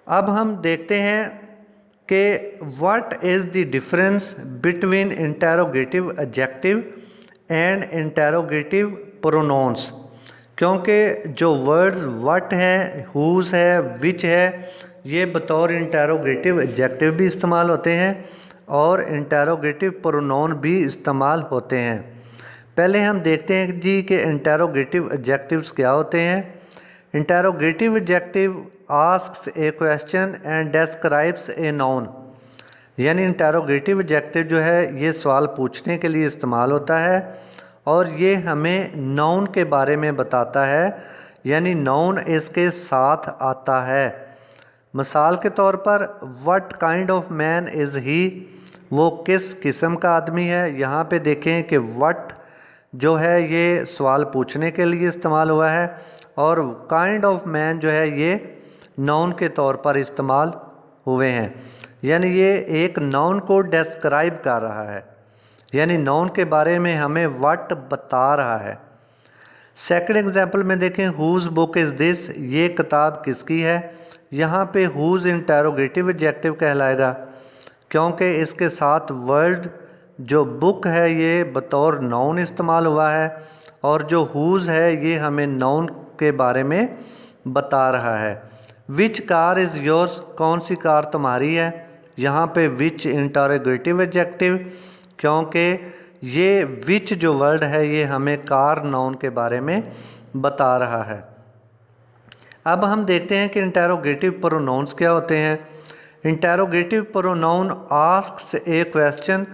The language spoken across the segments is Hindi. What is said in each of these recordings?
अब हम देखते हैं कि what is the difference between interrogative adjective and interrogative pronounce. क्योंकि जो वर्ड्स व्हाट है, हुज है, विच है, ये बतौर इंटेरोगेटिव एडजेक्टिव भी इस्तेमाल होते हैं और इंटेरोगेटिव प्रोनाउन भी इस्तेमाल होते हैं। पहले हम देखते हैं जी कि इंटेरोगेटिव एडजेक्टिव्स क्या होते हैं। Interrogative adjective asks A question and describes a noun. यानी इंटेरोगेटिव एडजेक्टिव जो है ये सवाल पूछने के लिए इस्तेमाल होता है और ये हमें नाउन के बारे में बताता है, यानी नाउन इसके साथ आता है। मिसाल के तौर पर what kind of man is he, वो किस किस्म का आदमी है। यहाँ पे देखें कि व्हाट जो है ये सवाल पूछने के लिए इस्तेमाल हुआ है और काइंड ऑफ मैन जो है ये नाउन के तौर पर इस्तेमाल हुए हैं। यानी ये एक नाउन को डिस्क्राइब कर रहा है, यानी नाउन के बारे में हमें व्हाट बता रहा है। सेकंड एग्जांपल में देखें हुज बुक इज़ दिस, ये किताब किसकी है। यहाँ पे हुज इंटेरोगेटिव एडजेक्टिव कहलाएगा क्योंकि इसके साथ वर्ड जो बुक है ये बतौर नाउन इस्तेमाल हुआ है और जो हुज है ये हमें नाउन के बारे में बता रहा है। विच कार इज़ योर्स, कौन सी कार तुम्हारी है। यहाँ पे विच इंटेरोगेटिव एडजेक्टिव क्योंकि ये विच जो वर्ड है ये हमें कार नाउन के बारे में बता रहा है। अब हम देखते हैं कि इंटेरोगेटिव प्रोनाउंस क्या होते हैं। Interrogative pronoun asks A question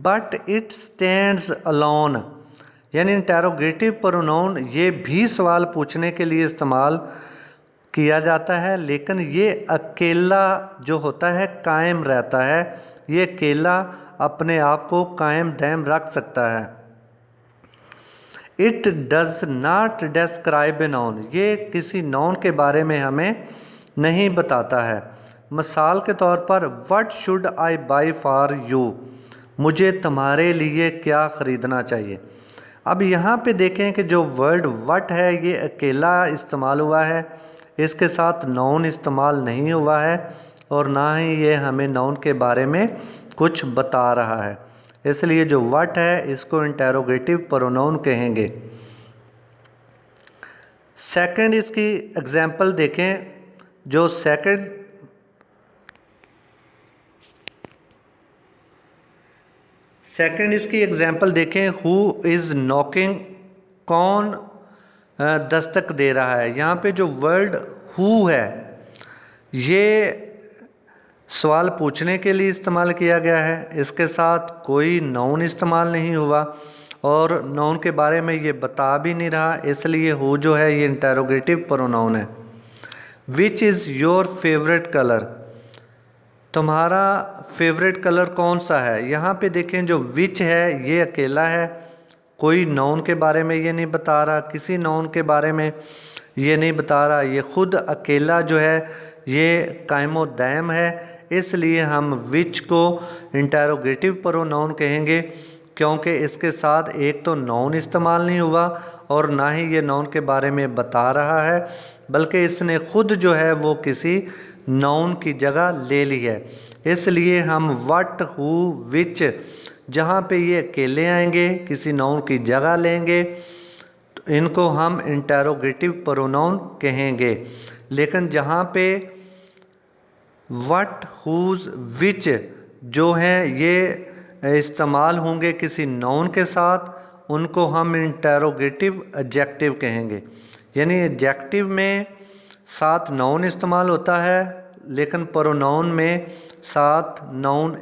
but it stands alone. यानी इंटेरोगेटिव प्रोनाउन ये भी सवाल पूछने के लिए इस्तेमाल किया जाता है, लेकिन ये अकेला जो होता है कायम रहता है, ये अकेला अपने आप को कायम दायम रख सकता है। It does not describe a noun, ये किसी नाउन के बारे में हमें नहीं बताता है। मिसाल के तौर पर what should I by for you, मुझे तुम्हारे लिए क्या ख़रीदना चाहिए। अब यहाँ पे देखें कि जो वर्ड व्हाट है ये अकेला इस्तेमाल हुआ है, इसके साथ नाउन इस्तेमाल नहीं हुआ है और ना ही ये हमें नाउन के बारे में कुछ बता रहा है। इसलिए जो व्हाट है इसको इंटेरोगेटिव प्रोनाउन कहेंगे। सेकंड इसकी एग्जांपल देखें, जो सेकंड इसकी एग्जांपल देखें, हु इज़ नॉकिंग, कौन दस्तक दे रहा है। यहाँ पे जो वर्ड हु है ये सवाल पूछने के लिए इस्तेमाल किया गया है, इसके साथ कोई नाउन इस्तेमाल नहीं हुआ और नाउन के बारे में ये बता भी नहीं रहा, इसलिए हु जो है ये इंटेरोगेटिव प्रोनाउन है। Which is your favourite colour, तुम्हारा फेवरेट कलर कौन सा है। यहाँ पे देखें जो विच है ये अकेला है, कोई नाउन के बारे में ये नहीं बता रहा, किसी नाउन के बारे में ये नहीं बता रहा, ये खुद अकेला जो है ये कायमो दायम है। इसलिए हम विच को इंटेरोगेटिव प्रोनाउन कहेंगे क्योंकि इसके साथ एक तो नाउन इस्तेमाल नहीं हुआ और ना ही ये नाउन के बारे में बता रहा है, बल्कि इसने खुद जो है वो किसी नाउन की जगह ले ली है। इसलिए हम व्हाट, हु, विच जहाँ पे ये अकेले आएंगे किसी नाउन की जगह लेंगे तो इनको हम इंटेरोगेटिव प्रोनाउन कहेंगे। लेकिन जहाँ पे व्हाट, हुज, विच जो है ये इस्तेमाल होंगे किसी नाउन के साथ, उनको हम इंटेरोगेटिव एडजेक्टिव कहेंगे। यानी एडजेक्टिव में साथ नाउन इस्तेमाल होता है लेकिन प्रोनाउन में साथ नाउन